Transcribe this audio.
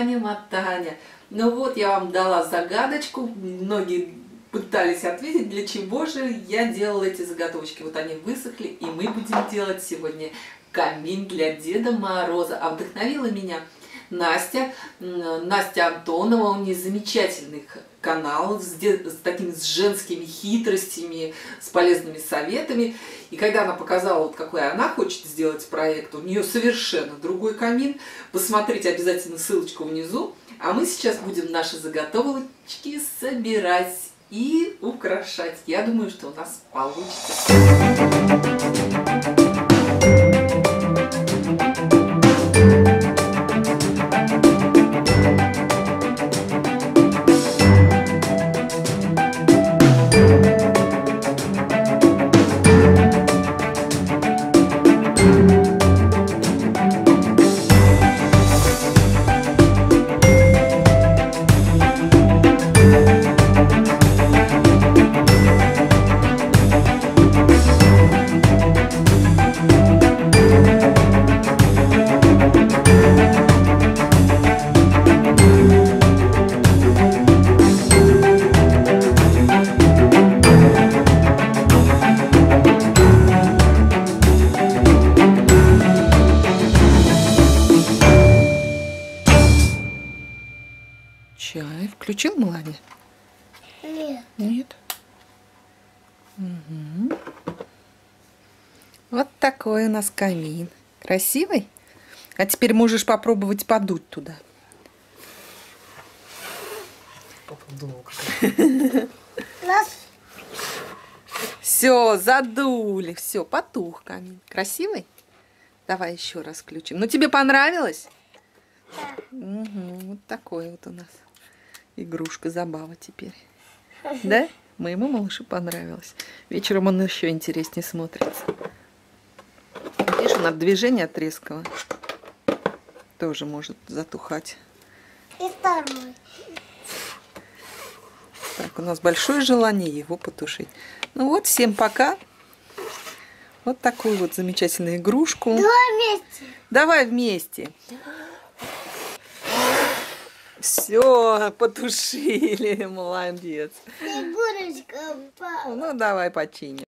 Матаня. Ну вот, я вам дала загадочку. Многие пытались ответить, для чего же я делала эти заготовочки. Вот они высохли, и мы будем делать сегодня камин для Деда Мороза. А вдохновила меня Настя Антонова. У нее замечательный канал с такими женскими хитростями, с полезными советами. И когда она показала, вот какой она хочет сделать проект, у нее совершенно другой камин. Посмотрите обязательно ссылочку внизу. А мы сейчас будем наши заготовочки собирать и украшать. Я думаю, что у нас получится. Чай включил, Младя? Нет. Нет. Угу. Вот такой у нас камин. Красивый? А теперь можешь попробовать подуть туда. Все, задули. Все, потух камин. Красивый? Давай еще раз включим. Ну, тебе понравилось? Да. Угу, вот такой вот у нас игрушка, забава теперь. Да? Моему малышу понравилось. Вечером он еще интереснее смотрится. Видишь, он от движения от резкого тоже может затухать. И второй. Так, у нас большое желание его потушить. Ну вот, всем пока. Вот такую вот замечательную игрушку. Давай вместе. Давай вместе. Все, потушили, молодец. Снегурочка упала. Ну, давай починим.